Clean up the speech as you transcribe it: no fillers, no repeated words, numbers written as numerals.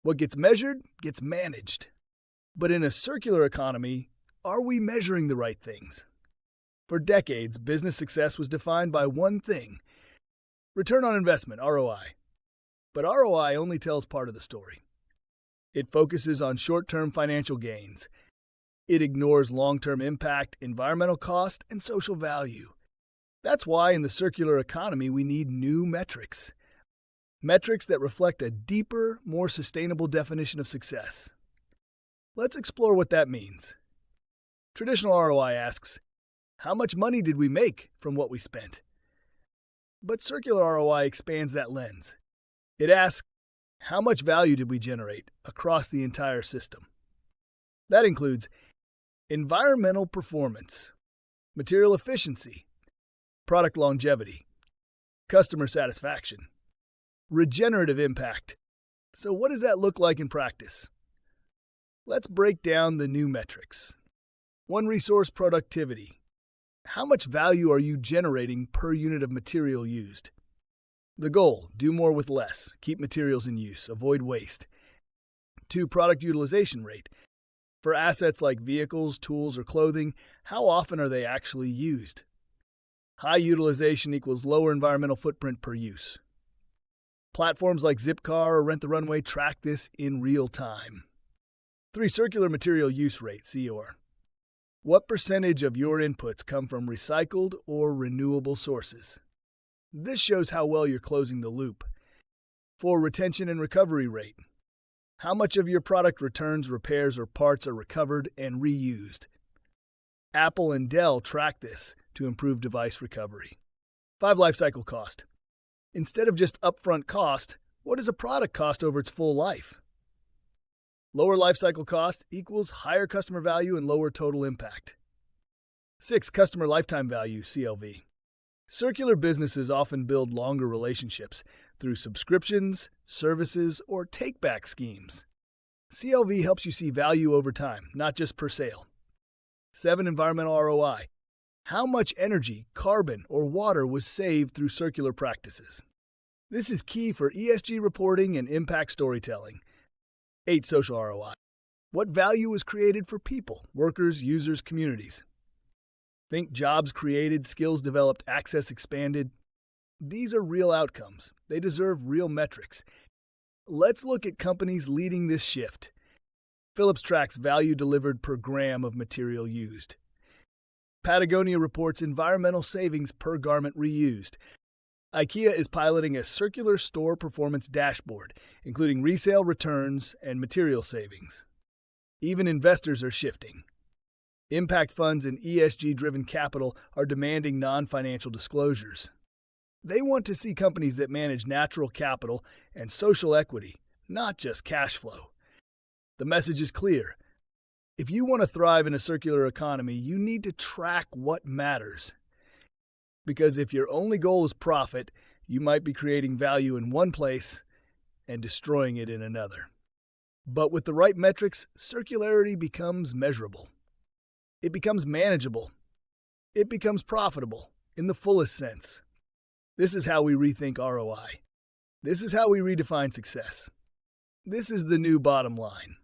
What gets measured gets managed. But in a circular economy, are we measuring the right things? For decades, business success was defined by one thing: return on investment, ROI. But ROI only tells part of the story. It focuses on short-term financial gains. It ignores long-term impact, environmental cost, and social value. That's why in the circular economy we need new metrics. Metrics that reflect a deeper, more sustainable definition of success. Let's explore what that means. Traditional ROI asks, how much money did we make from what we spent? But circular ROI expands that lens. It asks, how much value did we generate across the entire system? That includes environmental performance, material efficiency, product longevity, customer satisfaction, regenerative impact. So what does that look like in practice? Let's break down the new metrics. One resource productivity. How much value are you generating per unit of material used? The goal, do more with less, keep materials in use, avoid waste. 2, product utilization rate. For assets like vehicles, tools, or clothing, how often are they actually used? High utilization equals lower environmental footprint per use. Platforms like Zipcar or Rent the Runway track this in real time. 3, circular material use rate, COR. What percentage of your inputs come from recycled or renewable sources? This shows how well you're closing the loop. 4, retention and recovery rate. How much of your product returns, repairs, or parts are recovered and reused? Apple and Dell track this to improve device recovery. 5, lifecycle cost. Instead of just upfront cost, what does a product cost over its full life? Lower lifecycle cost equals higher customer value and lower total impact. 6, customer lifetime value, CLV. Circular businesses often build longer relationships through subscriptions, services, or take-back schemes. CLV helps you see value over time, not just per sale. 7, environmental ROI. How much energy, carbon, or water was saved through circular practices? This is key for ESG reporting and impact storytelling. 8, social ROI. What value was created for people, workers, users, communities? Think jobs created, skills developed, access expanded. These are real outcomes. They deserve real metrics. Let's look at companies leading this shift. Philips tracks value delivered per gram of material used. Patagonia reports environmental savings per garment reused. IKEA is piloting a circular store performance dashboard, including resale returns and material savings. Even investors are shifting. Impact funds and ESG-driven capital are demanding non-financial disclosures. They want to see companies that manage natural capital and social equity, not just cash flow. The message is clear. If you want to thrive in a circular economy, you need to track what matters. Because if your only goal is profit, you might be creating value in one place and destroying it in another. But with the right metrics, circularity becomes measurable. It becomes manageable. It becomes profitable in the fullest sense. This is how we rethink ROI. This is how we redefine success. This is the new bottom line.